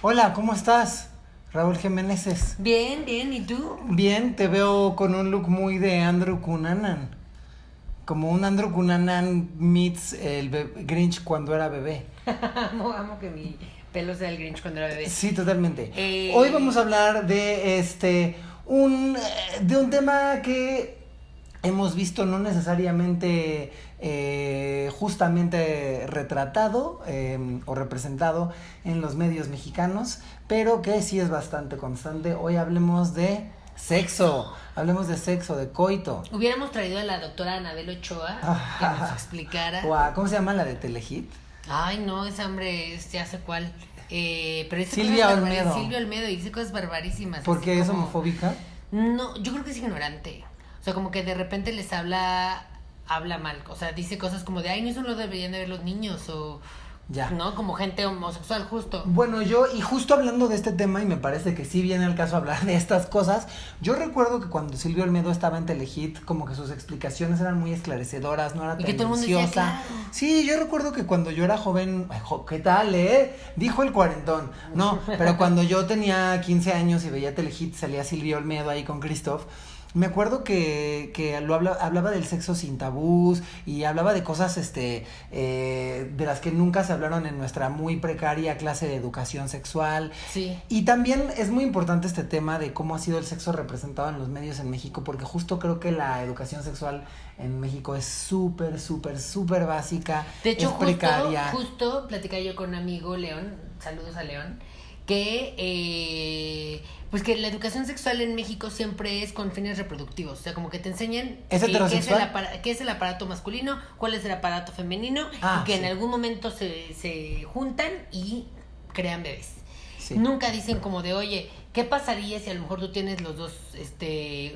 Hola, ¿cómo estás? Raúl Jiménez. Bien, bien, ¿y tú? Bien, te veo con un look muy de Andrew Cunanan. Como un Andrew Cunanan meets el Grinch cuando era bebé. Amo que mi pelo sea el Grinch cuando era bebé. Sí, totalmente. Hoy vamos a hablar de de un tema que hemos visto no necesariamente justamente retratado o representado en los medios mexicanos, pero que sí es bastante constante. Hoy hablemos de sexo, de coito. Hubiéramos traído a la doctora Anabel Ochoa que nos explicara. Guau, ¿cómo se llama la de Telehit? Ay, no, esa hombre, ya sé cuál. Pero dice Silvia Olmedo. Silvia Olmedo, y dice cosas barbarísimas. ¿Por qué es como... homofóbica? No, yo creo que es ignorante. O sea, como que de repente les habla mal. O sea, dice cosas como de, ay, no, eso no lo deberían de ver los niños. O, ya. ¿no? Como gente homosexual, justo. Bueno, y justo hablando de este tema, y me parece que sí viene al caso hablar de estas cosas, yo recuerdo que cuando Silvia Olmedo estaba en Telehit, como que sus explicaciones eran muy esclarecedoras, no era y que todo el mundo decía, claro. Sí, yo recuerdo que cuando yo era joven, ¿qué tal, Dijo el cuarentón. No, pero cuando yo tenía 15 años y veía Telehit, salía Silvia Olmedo ahí con Christoph. Me acuerdo que hablaba del sexo sin tabús y hablaba de cosas de las que nunca se hablaron en nuestra muy precaria clase de educación sexual. Sí. Y también es muy importante este tema de cómo ha sido el sexo representado en los medios en México, porque justo creo que la educación sexual en México es súper básica, de hecho, es precaria. Justo platicaba yo con un amigo, León, saludos a León, que pues que la educación sexual en México siempre es con fines reproductivos, o sea, como que te enseñan ¿Es heterosexual? qué es el aparato masculino, cuál es el aparato femenino, y que en algún momento se juntan y crean bebés. Sí. Nunca dicen como de, oye, ¿qué pasaría si a lo mejor tú tienes los dos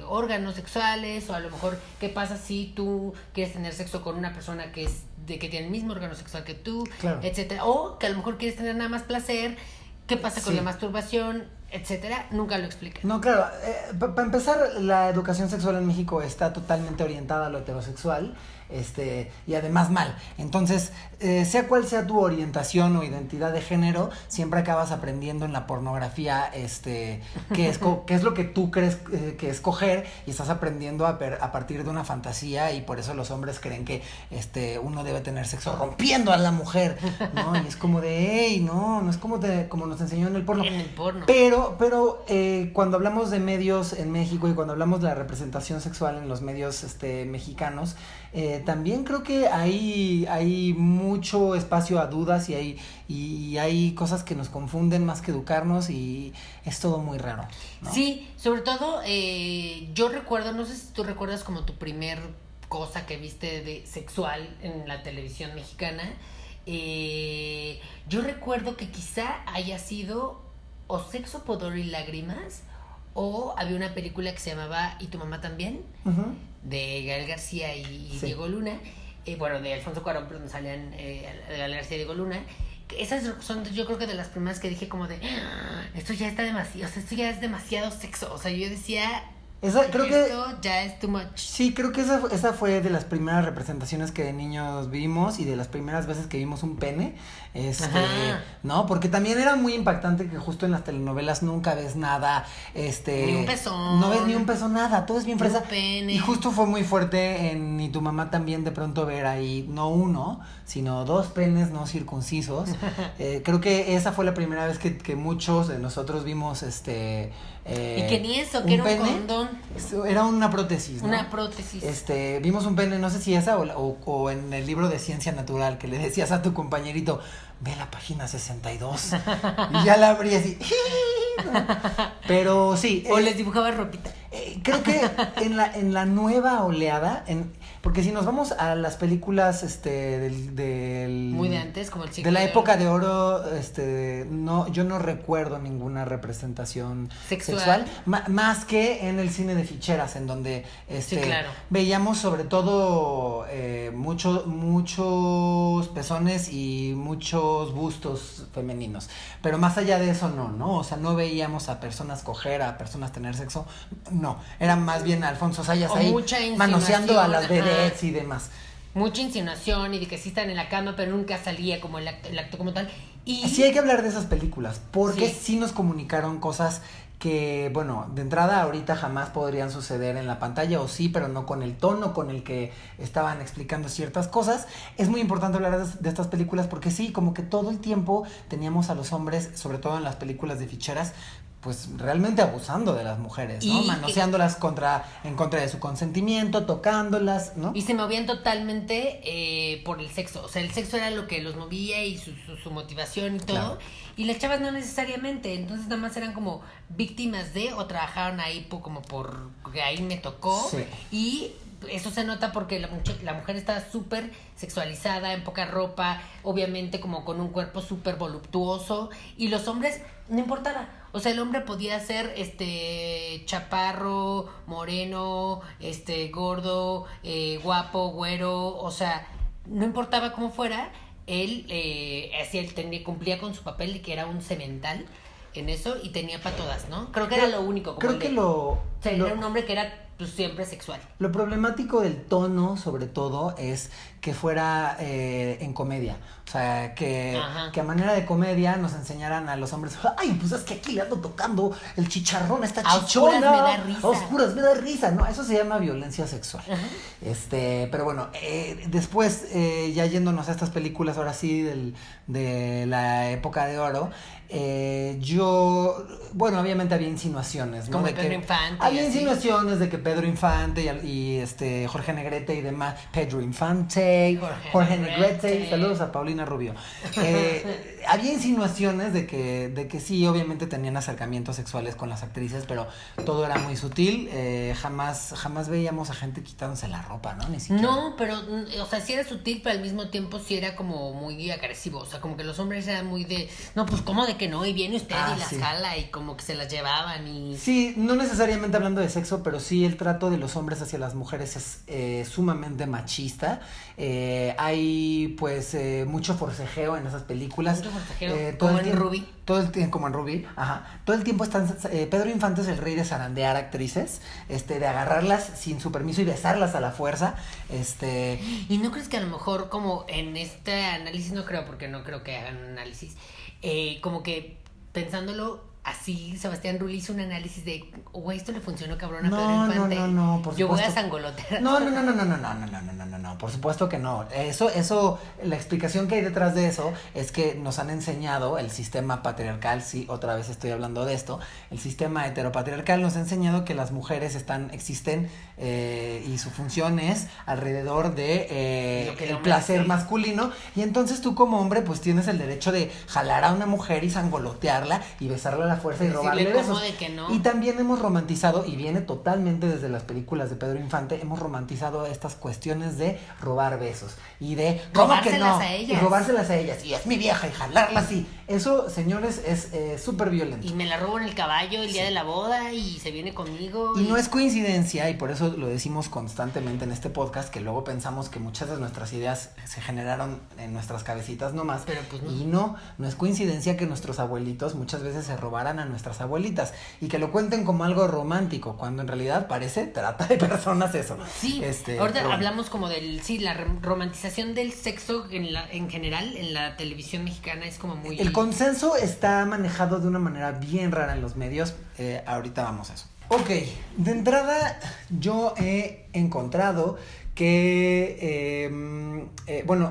órganos sexuales? O a lo mejor, ¿qué pasa si tú quieres tener sexo con una persona que tiene el mismo órgano sexual que tú, claro, etcétera? O que a lo mejor quieres tener nada más placer. ¿Qué pasa con la masturbación, etcétera? Nunca lo explican. No, claro. Para empezar, la educación sexual en México está totalmente orientada a lo heterosexual, y además mal. Entonces, sea cual sea tu orientación o identidad de género, siempre acabas aprendiendo en la pornografía, qué es lo que tú crees que escoger, y estás aprendiendo a partir de una fantasía, y por eso los hombres creen que uno debe tener sexo rompiendo a la mujer, ¿no? Y es como de, hey, no es como nos enseñó en el porno. En el porno. Pero cuando hablamos de medios en México y cuando hablamos de la representación sexual en los medios mexicanos, también creo que hay mucho espacio a dudas y hay cosas que nos confunden más que educarnos, y es todo muy raro, ¿no? Sí, sobre todo yo recuerdo, no sé si tú recuerdas como tu primer cosa que viste de sexual en la televisión mexicana. Yo recuerdo que quizá haya sido o Sexo, Pudor y Lágrimas, o había una película que se llamaba ¿Y tu mamá también? Uh-huh. De Gael García y sí. Diego Luna, bueno, de Alfonso Cuarón, pero donde salían Gael García y Diego Luna. Esas son, yo creo que de las primeras que dije como de, esto ya está demasiado, o sea, esto ya es demasiado sexo. O sea, yo decía, creo esto ya es too much. Sí, creo que esa fue de las primeras representaciones que de niños vimos, y de las primeras veces que vimos un pene, ¿no? Porque también era muy impactante que justo en las telenovelas nunca ves nada, ni un pezón. No ves ni un pezón, nada, todo es bien fresa. Pene. Y justo fue muy fuerte en Y tu mamá también, de pronto ver ahí, no uno, sino dos penes no circuncisos. Creo que esa fue la primera vez que muchos de nosotros vimos, y que ni eso, que era un condón. Era una prótesis, ¿no? Una prótesis. Vimos un pene, no sé si esa o en el libro de Ciencia Natural, que le decías a tu compañerito, ve la página 62, y ya la abrías y... Pero sí. O les dibujaba ropita. Creo que en la nueva oleada, porque si nos vamos a las películas del muy de antes, como el siglo de la época de oro, yo no recuerdo ninguna representación sexual más que en el cine de ficheras, en donde sí, claro, veíamos sobre todo muchos pezones y muchos bustos femeninos, pero más allá de eso no, o sea, no veíamos a personas coger, a personas tener sexo, no, era más bien Alfonso Sayas ahí manoseando a las vedettes y demás. mucha insinuación y de que sí están en la cama, pero nunca salía como el acto como tal. Y sí hay que hablar de esas películas, porque sí nos comunicaron cosas que, bueno, de entrada ahorita jamás podrían suceder en la pantalla, o sí, pero no con el tono con el que estaban explicando ciertas cosas. Es muy importante hablar de estas películas porque sí, como que todo el tiempo teníamos a los hombres, sobre todo en las películas de ficheras, pues realmente abusando de las mujeres, ¿no? Manoseándolas en contra de su consentimiento, tocándolas, ¿no? Y se movían totalmente por el sexo. O sea, el sexo era lo que los movía y su motivación y todo. Claro. Y las chavas no necesariamente. Entonces nada más eran como víctimas de, o trabajaron ahí como porque ahí me tocó. Sí. Y eso se nota porque la mujer está súper sexualizada, en poca ropa, obviamente como con un cuerpo súper voluptuoso. Y los hombres, no importaba. O sea, el hombre podía ser chaparro, moreno, gordo, guapo, güero, o sea, no importaba cómo fuera, él cumplía con su papel de que era un semental en eso y tenía para todas, ¿no? Creo que era lo único. Era un hombre que era pues siempre sexual. Lo problemático del tono, sobre todo, es que fuera en comedia. O sea, que a manera de comedia nos enseñaran a los hombres, ay, pues es que aquí le ando tocando el chicharrón, esta chichona. A oscuras me da risa. A oscuras me da risa, ¿no? Eso se llama violencia sexual. Pero bueno, después, ya yéndonos a estas películas, ahora sí, de la época de oro, obviamente había insinuaciones, ¿no? Como de Pedro Infante. Había insinuaciones de que Pedro Infante y Jorge Negrete y demás, Pedro Infante, Jorge Negrete, saludos a Paulina Rubio. Había insinuaciones de que sí, obviamente tenían acercamientos sexuales con las actrices, pero todo era muy sutil. Jamás veíamos a gente quitándose la ropa, ¿no? Ni siquiera. No, pero, o sea, sí era sutil, pero al mismo tiempo sí era como muy agresivo. O sea, como que los hombres eran muy de, no, pues, ¿cómo de que no? Y viene usted y las jala y como que se las llevaban y... Sí, no necesariamente hablando de sexo, pero sí el trato de los hombres hacia las mujeres es sumamente machista. Hay, pues, mucho forcejeo en esas películas. Mucho forcejeo, como en Ruby. Como en Ruby, Todo el tiempo están... Pedro Infante es el rey de zarandear actrices, de agarrarlas sin su permiso y besarlas a la fuerza, ¿Y no crees que a lo mejor como en este análisis, no creo, porque no creo que hagan un análisis, como que pensándolo así, Sebastián Rulli hizo un análisis de, güey, esto le funcionó cabrón a Pedro Infante. No, por supuesto. Yo voy a sangolotear. No, por supuesto que no. Eso, la explicación que hay detrás de eso es que nos han enseñado el sistema patriarcal, sí, otra vez estoy hablando de esto, el sistema heteropatriarcal nos ha enseñado que las mujeres existen y su función es alrededor de el placer masculino, y entonces tú como hombre pues tienes el derecho de jalar a una mujer y sangolotearla y besarla a la fuerza y robarle besos. De que no. Y también hemos romantizado, y viene totalmente desde las películas de Pedro Infante, hemos romantizado estas cuestiones de robar besos y de robárselas a ellas. Y robárselas a ellas, y es mi vieja, y jalarla así. Eso, señores, es súper violento. Y me la robo en el caballo el día de la boda y se viene conmigo. Y no es coincidencia, y por eso lo decimos constantemente en este podcast, que luego pensamos que muchas de nuestras ideas se generaron en nuestras cabecitas nomás. Pero pues no. Y no es coincidencia que nuestros abuelitos muchas veces se robaran a nuestras abuelitas y que lo cuenten como algo romántico, cuando en realidad parece trata de personas eso. Sí, ahorita hablamos como la romantización del sexo en general en la televisión mexicana es como muy... El consenso está manejado de una manera bien rara en los medios, ahorita vamos a eso. Ok, de entrada yo he encontrado que,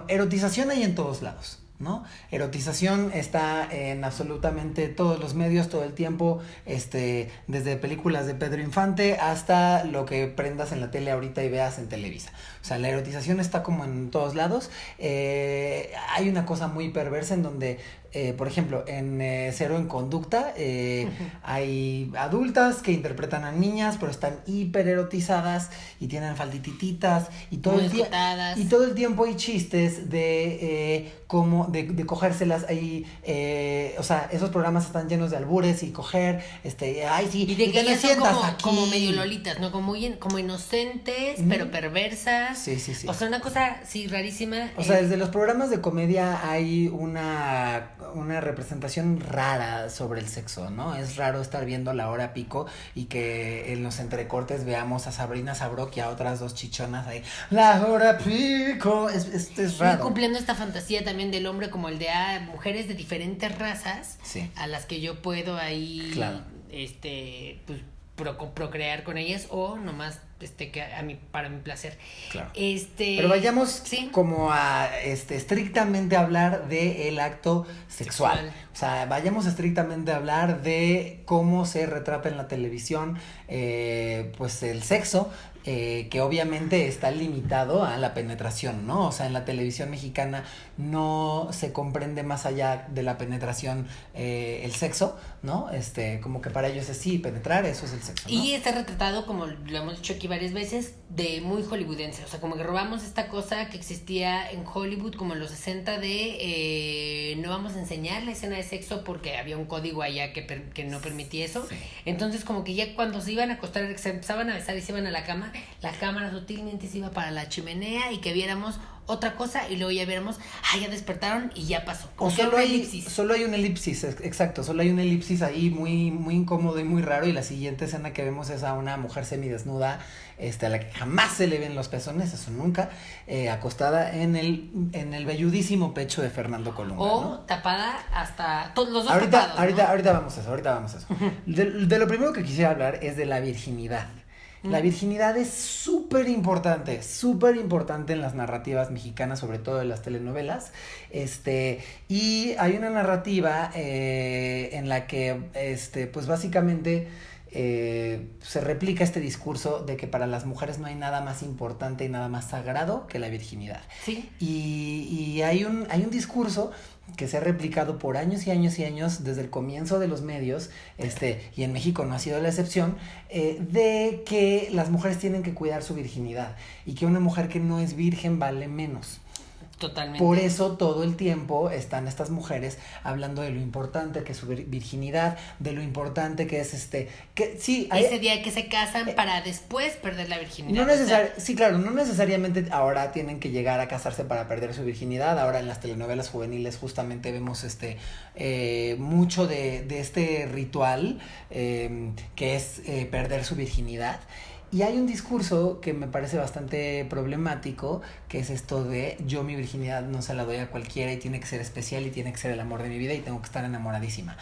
erotización hay en todos lados, ¿no? Erotización está en absolutamente todos los medios todo el tiempo, desde películas de Pedro Infante hasta lo que prendas en la tele ahorita y veas en Televisa. O sea, la erotización está como en todos lados. Hay una cosa muy perversa en donde, por ejemplo, en Cero en Conducta, hay adultas que interpretan a niñas, pero están hiper erotizadas y tienen falditititas y todo el tiempo hay chistes de cómo de cogérselas ahí, o sea, esos programas están llenos de albures y coger, ay sí, y de que ellas son como medio lolitas, ¿no? Como inocentes, pero perversas. Sí. O sea, una cosa, sí, rarísima. O sea, desde los programas de comedia hay una representación rara sobre el sexo, ¿no? Es raro estar viendo La Hora Pico y que en los entrecortes veamos a Sabrina Sabrok y a otras dos chichonas ahí. La Hora Pico, es raro. Y cumpliendo esta fantasía también del hombre como el de mujeres de diferentes razas, sí, a las que yo puedo ahí, claro, pues procrear con ellas o nomás que para mi placer. Claro. Pero vayamos como a estrictamente hablar del acto sexual. O sea, vayamos estrictamente a hablar de cómo se retrata en la televisión pues el sexo, que obviamente está limitado a la penetración, ¿no? O sea, en la televisión mexicana no se comprende más allá de la penetración el sexo, ¿no? Como que para ellos es penetrar, eso es el sexo, ¿no? Y está retratado, como lo hemos dicho aquí varias veces, de muy hollywoodense. O sea, como que robamos esta cosa que existía en Hollywood como en los 60 de no vamos a enseñar la escena de sexo porque había un código allá que no permitía eso. Sí. Entonces, como que ya cuando se iban a acostar, se empezaban a besar y se iban a la cama, la cámara sutilmente se iba para la chimenea y que viéramos otra cosa y luego ya viéramos, ya despertaron y ya pasó. O solo hay un elipsis, exacto, solo hay un elipsis ahí muy, muy incómodo y muy raro, y la siguiente escena que vemos es a una mujer semidesnuda, a la que jamás se le ven los pezones, eso nunca, acostada en el velludísimo pecho de Fernando Colunga, o ¿no? tapada hasta todos los dos tapados, ahorita vamos a eso. De lo primero que quisiera hablar es de la virginidad. La virginidad es súper importante en las narrativas mexicanas, sobre todo en las telenovelas, y hay una narrativa en la que, pues básicamente se replica este discurso de que para las mujeres no hay nada más importante y nada más sagrado que la virginidad. Sí. Y hay un discurso que se ha replicado por años y años y años desde el comienzo de los medios, y en México no ha sido la excepción, de que las mujeres tienen que cuidar su virginidad y que una mujer que no es virgen vale menos. Totalmente. Por eso todo el tiempo están estas mujeres hablando de lo importante que es su virginidad, de lo importante que es ese día que se casan para después perder la virginidad. Sí, claro, no necesariamente ahora tienen que llegar a casarse para perder su virginidad. Ahora en las telenovelas juveniles justamente vemos mucho de este ritual que es perder su virginidad. Y hay un discurso que me parece bastante problemático, que es esto de yo mi virginidad no se la doy a cualquiera y tiene que ser especial y tiene que ser el amor de mi vida y tengo que estar enamoradísima.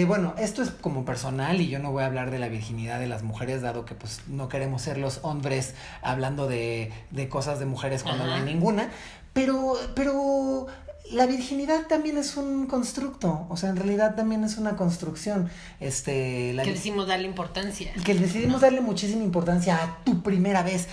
Bueno, esto es como personal y yo no voy a hablar de la virginidad de las mujeres, dado que pues no queremos ser los hombres hablando de cosas de mujeres cuando no hay ninguna, pero la virginidad también es un constructo, o sea, en realidad también es una construcción. Que decidimos darle importancia. Que decidimos darle muchísima importancia a tu primera vez,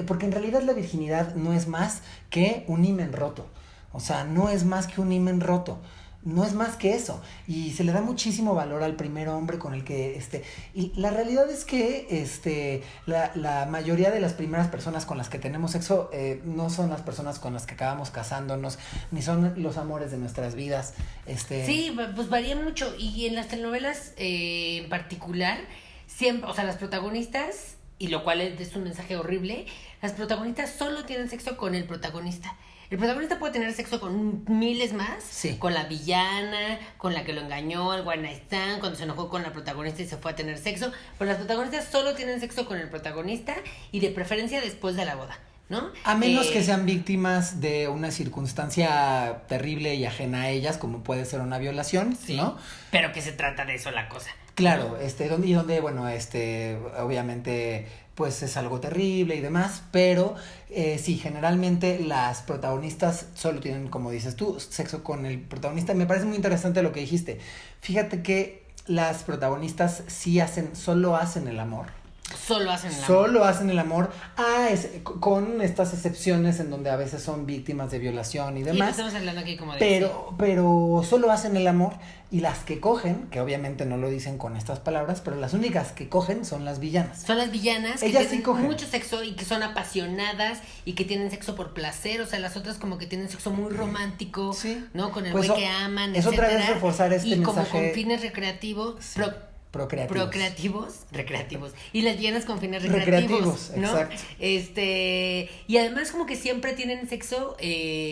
porque en realidad la virginidad no es más que un himen roto, o sea, no es más que un himen roto. No es más que eso, y se le da muchísimo valor al primer hombre con el que y la realidad es que la mayoría de las primeras personas con las que tenemos sexo no son las personas con las que acabamos casándonos, ni son los amores de nuestras vidas. Sí, pues varía mucho, y en las telenovelas en particular siempre, o sea, las protagonistas, y lo cual es un mensaje horrible, las protagonistas solo tienen sexo con el protagonista. El protagonista puede tener sexo con miles más, sí, con la villana, con la que lo engañó, el one night stand, cuando se enojó con la protagonista y se fue a tener sexo, pero las protagonistas solo tienen sexo con el protagonista y de preferencia después de la boda, ¿no? A menos que sean víctimas de una circunstancia terrible y ajena a ellas, como puede ser una violación, sí, ¿no? Pero que se trata de eso la cosa. Claro, donde, bueno, obviamente, pues es algo terrible y demás, pero sí, generalmente las protagonistas solo tienen, como dices tú, sexo con el protagonista. Me parece muy interesante lo que dijiste. Fíjate que las protagonistas solo hacen el amor. Solo hacen el amor. Solo hacen el amor, con estas excepciones en donde a veces son víctimas de violación y demás. Y estamos hablando aquí como de pero solo hacen el amor, y las que cogen, que obviamente no lo dicen con estas palabras, pero las únicas que cogen son las villanas. Son las villanas Ellas que sí tienen cogen mucho sexo y que son apasionadas y que tienen sexo por placer, o sea, las otras como que tienen sexo muy romántico, sí, ¿no? Con el güey que aman, es etcétera. Otra vez reforzar este y mensaje. como con fines recreativos, sí. Recreativos. Y las llenas con fines recreativos, ¿no? Exacto. Y además como que siempre tienen sexo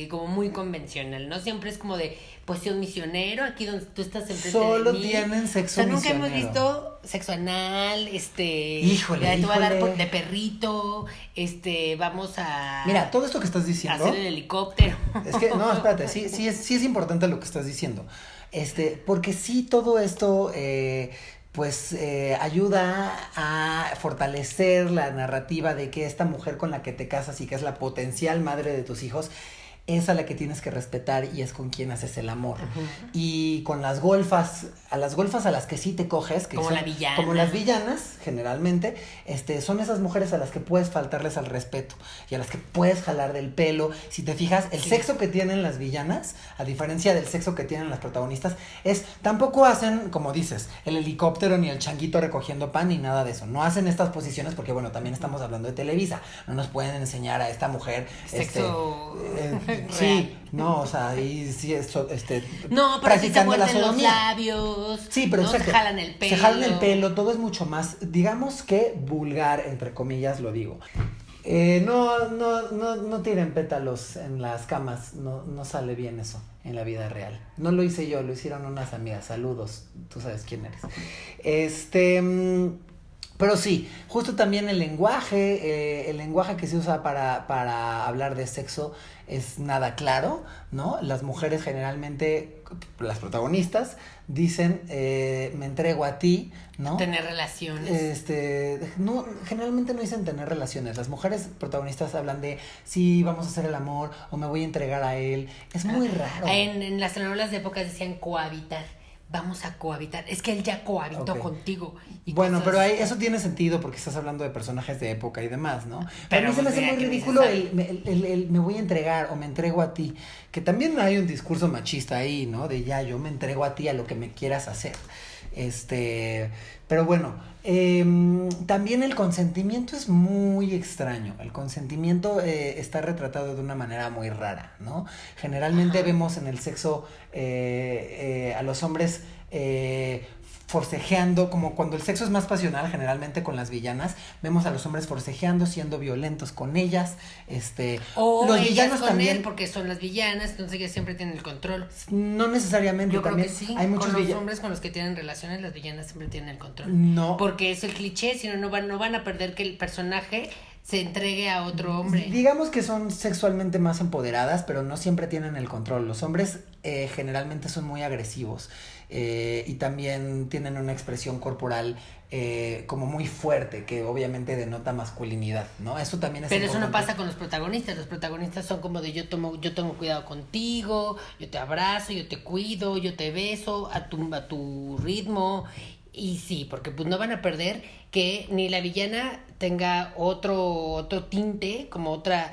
como muy convencional, ¿no? Siempre es como de posición misionero, aquí donde tú estás enfrente Solo de mí. Tienen sexo nunca misionero. hemos visto sexo anal, Híjole. te voy a dar de perrito, vamos a... Mira, todo esto que estás diciendo... hacer el helicóptero. Es que, no, espérate, sí es importante lo que estás diciendo. Porque sí todo esto... ayuda a fortalecer la narrativa de que esta mujer con la que te casas y que es la potencial madre de tus hijos es a la que tienes que respetar y es con quien haces el amor. Uh-huh. Y con las golfas a las que sí te coges, que como son, la villana. Como las villanas, generalmente, son esas mujeres a las que puedes faltarles al respeto y a las que puedes jalar del pelo. Si te fijas, el sexo que tienen las villanas, a diferencia del sexo que tienen las protagonistas, tampoco hacen, como dices, el helicóptero ni el changuito recogiendo pan ni nada de eso. No hacen estas posiciones porque, bueno, también estamos hablando de Televisa. No nos pueden enseñar a esta mujer sexo sí, no, o sea, y sí, no, pero practicando si la se muerden sodomía. Los labios, sí, pero ¿no? Se jalan el pelo. Se jalan el pelo, todo es mucho más, digamos que vulgar, entre comillas, lo digo. No tiren pétalos en las camas, no sale bien eso en la vida real. No lo hice yo, lo hicieron unas amigas. Saludos, tú sabes quién eres. Pero sí, justo también el lenguaje que se usa para hablar de sexo es nada claro, ¿no? Las mujeres generalmente, las protagonistas, dicen, me entrego a ti, ¿no? Tener relaciones. No, generalmente no dicen tener relaciones. Las mujeres protagonistas hablan de, sí, vamos a hacer el amor, o me voy a entregar a él. Es muy raro. En las telenovelas de época decían cohabitar. Vamos a cohabitar. Es que él ya cohabitó contigo. Y bueno, pero eso tiene sentido porque estás hablando de personajes de época y demás, ¿no? Pero a mí se me hace muy ridículo el me voy a entregar o me entrego a ti. Que también hay un discurso machista ahí, ¿no? De yo me entrego a ti a lo que me quieras hacer. Pero bueno, también el consentimiento es muy extraño. El consentimiento está retratado de una manera muy rara, ¿no? Generalmente vemos en el sexo a los hombres forcejeando, como cuando el sexo es más pasional, generalmente con las villanas, vemos a los hombres forcejeando, siendo violentos con ellas, o los villanos con también, él porque son las villanas, entonces ellas siempre tienen el control. No necesariamente. Yo también creo que sí, hay muchos con los hombres con los que tienen relaciones, las villanas siempre tienen el control. No. Porque es el cliché, sino no van a perder que el personaje se entregue a otro hombre. Digamos que son sexualmente más empoderadas, pero no siempre tienen el control. Los hombres generalmente son muy agresivos y también tienen una expresión corporal como muy fuerte, que obviamente denota masculinidad, ¿no? Eso también es Pero importante. eso no pasa con los protagonistas son como de yo tengo cuidado contigo, yo te abrazo, yo te cuido, yo te beso a tu ritmo. Y sí, porque pues no van a perder que ni la villana tenga otro tinte, como otra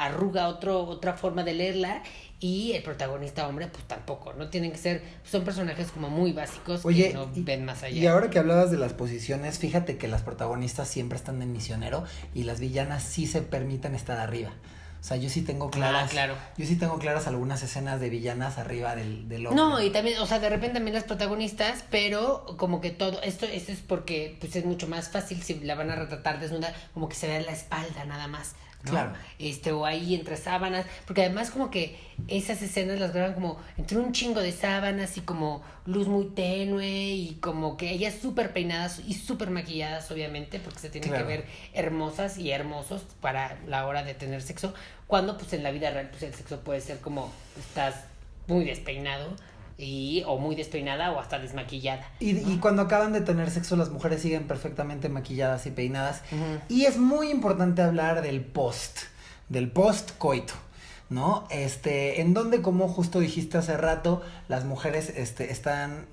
arruga, otra forma de leerla, y el protagonista hombre pues tampoco, ¿no? Tienen que ser, son personajes como muy básicos. Oye, que no ven más allá. Y ahora que hablabas de las posiciones, fíjate que las protagonistas siempre están en misionero y las villanas sí se permiten estar arriba. O sea, yo sí tengo claras. Claro. Yo sí tengo claras algunas escenas de villanas arriba del hombre. No, y también, o sea, de repente también las protagonistas, pero como que todo, esto es porque pues es mucho más fácil si la van a retratar desnuda, como que se ve la espalda nada más, ¿no? Claro. O ahí entre sábanas, porque además como que esas escenas las graban como entre un chingo de sábanas y como luz muy tenue y como que ellas súper peinadas y súper maquilladas, obviamente, porque se tienen que ver hermosas y hermosos para la hora de tener sexo, cuando pues en la vida real pues el sexo puede ser como estás muy despeinado o muy despeinada o hasta desmaquillada. Y cuando acaban de tener sexo las mujeres siguen perfectamente maquilladas y peinadas. Uh-huh. Y es muy importante hablar del post-coito. ¿no? En donde, como justo dijiste hace rato, las mujeres están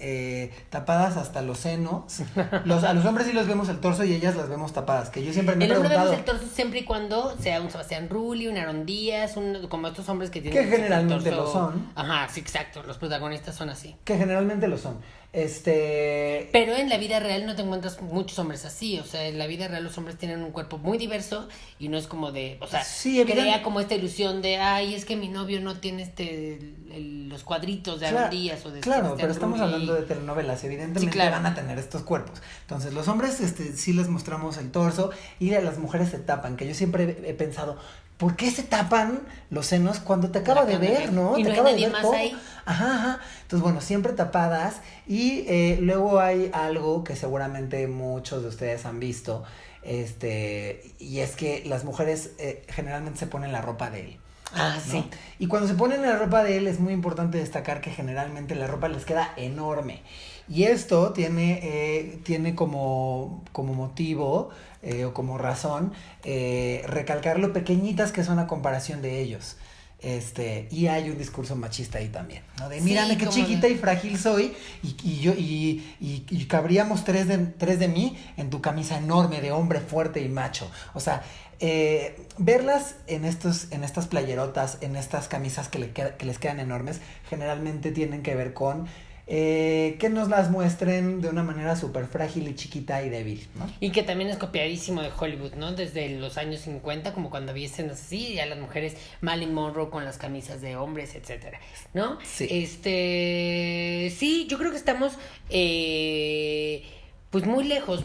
tapadas hasta los senos. A los hombres sí los vemos el torso y ellas las vemos tapadas, que yo siempre me he preguntado. El hombre vemos el torso siempre y cuando sea un Sebastián Rulli, un Aaron Díaz, como estos hombres que tienen... Que generalmente lo son. Ajá, sí, exacto, los protagonistas son así. Que generalmente lo son. Pero en la vida real no te encuentras muchos hombres así, o sea, en la vida real los hombres tienen un cuerpo muy diverso y no es como de, o sea, sí, crea como esta ilusión de, ay, es que mi novio no tiene los cuadritos de Aaron Díaz o de Claro, pero estamos hablando de telenovelas, evidentemente van a tener estos cuerpos. Entonces, los hombres sí les mostramos el torso y a las mujeres se tapan, que yo siempre he pensado, ¿por qué se tapan los senos cuando te acaba de ver, no? Y te no acaba hay nadie de ver más todo. ahí. Ajá. Entonces, bueno, siempre tapadas. Y luego hay algo que seguramente muchos de ustedes han visto. Y es que las mujeres generalmente se ponen la ropa de él. Ah, ¿no? sí. Y cuando se ponen la ropa de él es muy importante destacar que generalmente la ropa les queda enorme. Y esto tiene como motivo o como razón recalcar lo pequeñitas que son a comparación de ellos. Y hay un discurso machista ahí también, ¿no? De mírame qué chiquita y frágil soy y cabríamos tres de mí en tu camisa enorme de hombre fuerte y macho. O sea, verlas en estas playerotas, en estas camisas que les quedan enormes, generalmente tienen que ver con que nos las muestren de una manera súper frágil y chiquita y débil, ¿no? Y que también es copiadísimo de Hollywood, ¿no? Desde los años 50, como cuando había escenas así, ya las mujeres, Marilyn Monroe con las camisas de hombres, etcétera, ¿no? Sí. Sí, yo creo que estamos pues muy lejos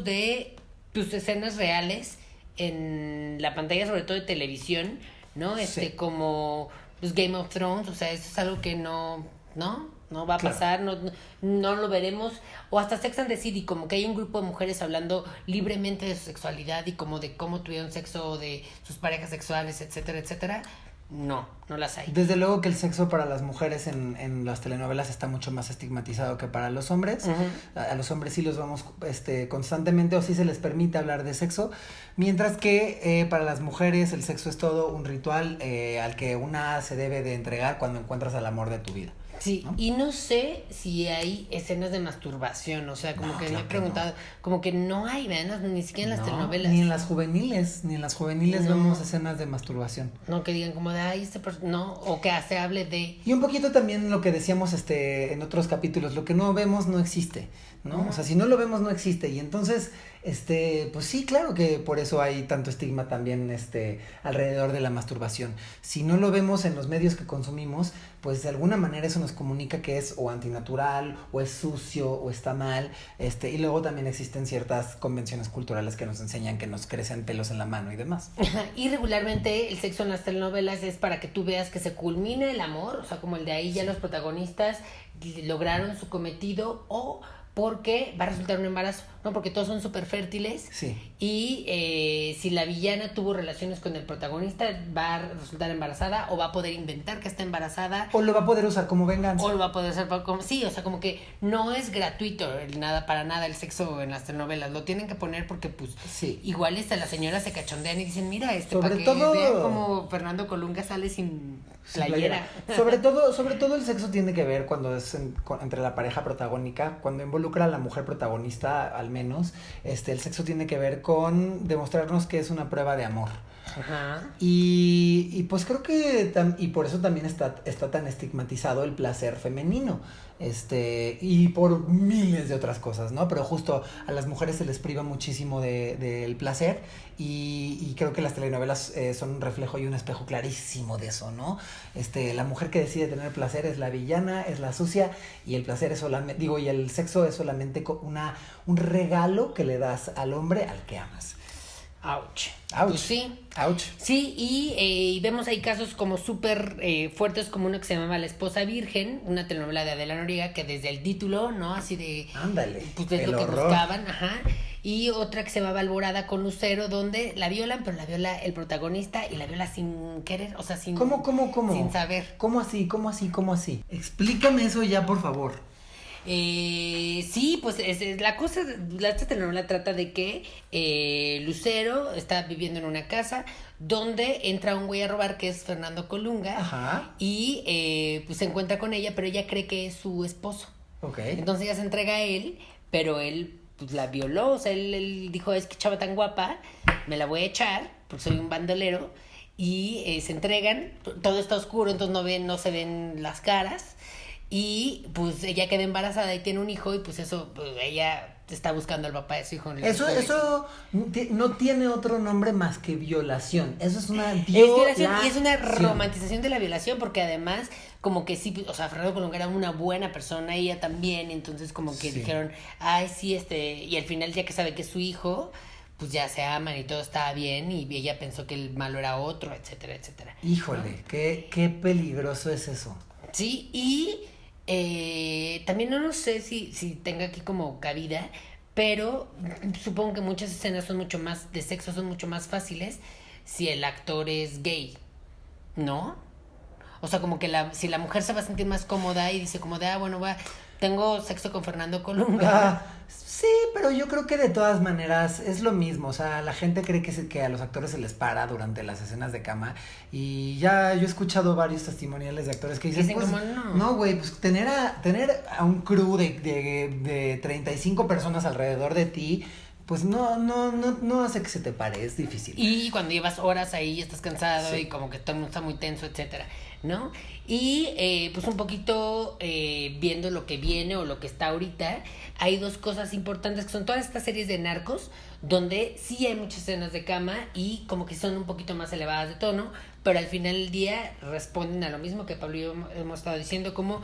de pues, escenas reales en la pantalla, sobre todo de televisión, ¿no? Como pues, Game of Thrones, o sea, eso es algo que no va a pasar, no lo veremos, o hasta Sex and the City, como que hay un grupo de mujeres hablando libremente de su sexualidad y como de cómo tuvieron sexo, de sus parejas sexuales, etcétera, etcétera. No las hay. Desde luego que el sexo para las mujeres en las telenovelas está mucho más estigmatizado que para los hombres. Uh-huh. A los hombres sí los vamos constantemente, o sí se les permite hablar de sexo, mientras que para las mujeres el sexo es todo un ritual al que una se debe de entregar cuando encuentras al amor de tu vida. Sí, ¿no? Y no sé si hay escenas de masturbación, o sea, como que me he preguntado, como que no hay, ¿verdad? Ni siquiera en las telenovelas. Ni en las juveniles vemos escenas de masturbación. No, que digan como de, ay, no, o que se hable de... Y un poquito también lo que decíamos en otros capítulos, lo que no vemos no existe, ¿no? Uh-huh. O sea, si no lo vemos no existe, y entonces... pues sí, claro que por eso hay tanto estigma también alrededor de la masturbación. Si no lo vemos en los medios que consumimos, pues de alguna manera eso nos comunica que es o antinatural, o es sucio, o está mal, y luego también existen ciertas convenciones culturales que nos enseñan que nos crecen pelos en la mano y demás. Y regularmente el sexo en las telenovelas es para que tú veas que se culmine el amor, o sea, como el de ahí ya los protagonistas lograron su cometido, o porque va a resultar un embarazo, ¿no? Porque todos son súper fértiles. Sí. Y si la villana tuvo relaciones con el protagonista, va a resultar embarazada o va a poder inventar que está embarazada. O lo va a poder usar como venganza. O lo va a poder usar como... Sí, o sea, como que no es gratuito para nada el sexo en las telenovelas. Lo tienen que poner porque, pues, sí. Igual las señoras se cachondean y dicen, mira, sobre para todo... que vean como Fernando Colunga sale sin playera. Sobre todo el sexo tiene que ver cuando es entre la pareja protagónica, cuando involucra a la mujer protagonista, al menos, el sexo tiene que ver con demostrarnos que es una prueba de amor. Ajá. Y pues creo que y por eso también está tan estigmatizado el placer femenino, y por miles de otras cosas, ¿no? Pero justo a las mujeres se les priva muchísimo del placer, y creo que las telenovelas son un reflejo y un espejo clarísimo de eso, ¿no? La mujer que decide tener placer es la villana, es la sucia, y el placer es solamente, y el sexo es solamente un regalo que le das al hombre al que amas. Ouch. Pues sí. Ouch. Sí, y vemos ahí casos como súper fuertes, como uno que se llamaba La Esposa Virgen, una telenovela de Adela Noriega, que desde el título, ¿no? Así de... Ándale. Pues es lo que buscaban, ajá. Y otra que se llamaba Alborada con Lucero, donde la violan, pero la viola el protagonista y la viola sin querer, o sea, sin... ¿Cómo? Sin saber. ¿Cómo así? Explícame eso ya, por favor. Sí, pues la cosa, esta telenovela trata de que Lucero está viviendo en una casa donde entra un güey a robar que es Fernando Colunga. Ajá. Y pues se encuentra con ella, pero ella cree que es su esposo. Okay. Entonces ella se entrega a él, pero él pues la violó, o sea, él dijo, es que chava tan guapa, me la voy a echar, porque soy un bandolero, y se entregan, todo está oscuro, entonces no se ven las caras, y pues ella queda embarazada y tiene un hijo, y pues eso, pues, ella está buscando al papá de su hijo. Eso no tiene otro nombre más que violación. Eso es una violación. Y es una romantización de la violación, porque además, como que sí, o sea, Fernando Colunga era una buena persona, ella también, entonces como que dijeron, ay, sí, y al final ya que sabe que es su hijo, pues ya se aman y todo está bien, y ella pensó que el malo era otro, etcétera, etcétera. Híjole, ¿no? Qué peligroso es eso. Sí, y también no sé si tenga aquí como cabida, pero supongo que muchas escenas son mucho más de sexo, son mucho más fáciles si el actor es gay, ¿no? O sea, como que si la mujer se va a sentir más cómoda y dice como de, bueno, tengo sexo con Fernando Colunga. Sí, pero yo creo que de todas maneras es lo mismo. O sea, la gente cree que a los actores se les para durante las escenas de cama. Y ya yo he escuchado varios testimoniales de actores que dicen pues, como, no, güey, pues tener a un crew de 35 personas alrededor de ti, pues no hace que se te pare, es difícil. Y cuando llevas horas ahí, estás cansado y como que todo está muy tenso, etcétera, ¿no? Y pues un poquito viendo lo que viene o lo que está ahorita, hay dos cosas importantes que son todas estas series de narcos, donde sí hay muchas escenas de cama y como que son un poquito más elevadas de tono, pero al final del día responden a lo mismo que Pablo y yo hemos estado diciendo, como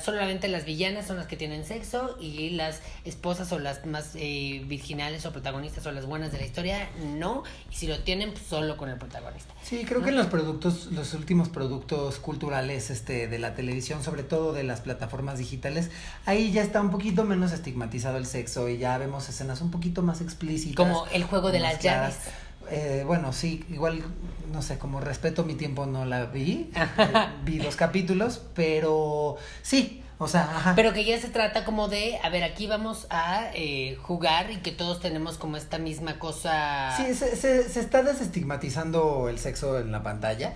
solamente las villanas son las que tienen sexo y las esposas o las más virginales o protagonistas o las buenas de la historia no, y si lo tienen pues solo con el protagonista. Sí, creo que en los últimos productos culturales de la televisión, sobre todo de las plataformas digitales, ahí ya está un poquito menos estigmatizado el sexo y ya vemos escenas un poquito más explícitas. Como el juego de las llaves. Bueno, sí, igual, no sé, como respeto mi tiempo no la vi, vi 2 capítulos, pero sí, o sea, ajá. Pero que ya se trata como de, a ver, aquí vamos a jugar y que todos tenemos como esta misma cosa. Sí, se está desestigmatizando el sexo en la pantalla,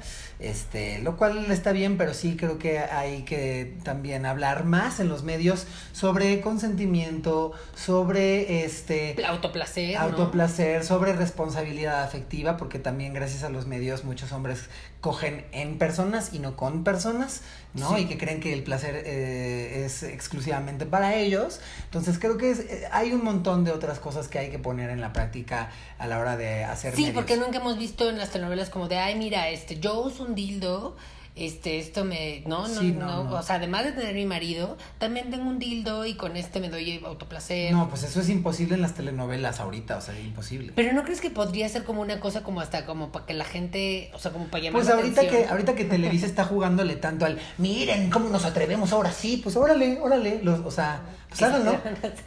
lo cual está bien, pero sí creo que hay que también hablar más en los medios sobre consentimiento, sobre autoplacer, sobre responsabilidad afectiva, porque también gracias a los medios muchos hombres cogen en personas y no con personas, ¿no? Sí. Y que creen que el placer es exclusivamente para ellos. Entonces creo que hay un montón de otras cosas que hay que poner en la práctica a la hora de hacer medios. Porque nunca hemos visto en las telenovelas como de, ay, mira, yo uso un dildo, esto me, no, o sea, además de tener mi marido, también tengo un dildo y con me doy autoplacer. No, pues eso es imposible en las telenovelas ahorita, o sea, es imposible. Pero ¿no crees que podría ser como una cosa como hasta como para que la gente, o sea, como para llamar pues la ahorita atención? Ahorita que Televisa está jugándole tanto al, miren cómo nos atrevemos ahora sí, pues órale, o sea, pues háganlo,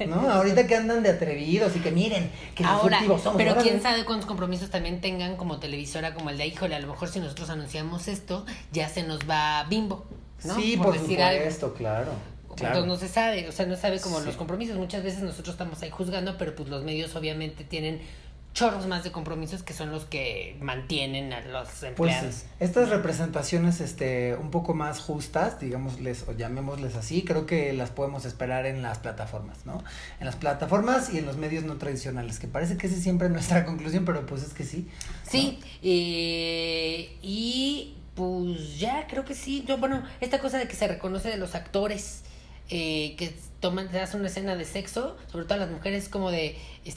¿no? Ahorita que andan de atrevidos y que miren, que ahora, somos. Pero órale. quién sabe cuántos compromisos también tengan como televisora, como el de, híjole, a lo mejor si nosotros anunciamos esto, ya se nos va Bimbo, ¿no? Sí, por supuesto, algo. Claro. Entonces no se sabe, o sea, no sabe como los compromisos. Muchas veces nosotros estamos ahí juzgando, pero pues los medios obviamente tienen chorros más de compromisos que son los que mantienen a los empleados. Pues estas representaciones un poco más justas, digámosles o llamémosles así, creo que las podemos esperar en las plataformas, ¿no? En las plataformas y en los medios no tradicionales, que parece que esa es siempre nuestra conclusión, pero pues es que sí. Sí, ¿no? Y pues ya creo que sí. Esta cosa de que se reconoce de los actores que hacen una escena de sexo, sobre todo las mujeres, como de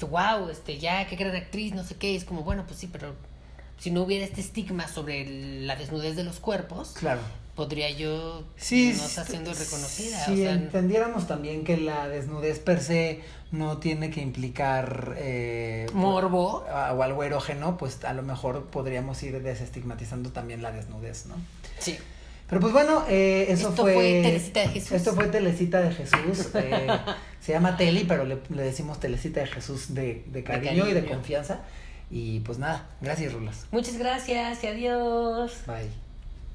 wow, ya, qué gran actriz, no sé qué, es como, bueno, pues sí, pero si no hubiera este estigma sobre la desnudez de los cuerpos, claro, podría yo no estar siendo reconocida. Si entendiéramos también que la desnudez per se no tiene que implicar morbo o algo erógeno, pues a lo mejor podríamos ir desestigmatizando también la desnudez, ¿no? Sí. Pero pues bueno, esto fue Telecita de Jesús. Esto fue Telecita de Jesús. Se llama Teli, pero le decimos Telecita de Jesús de cariño y de confianza. Y pues nada, gracias, Rulas. Muchas gracias y adiós. Bye.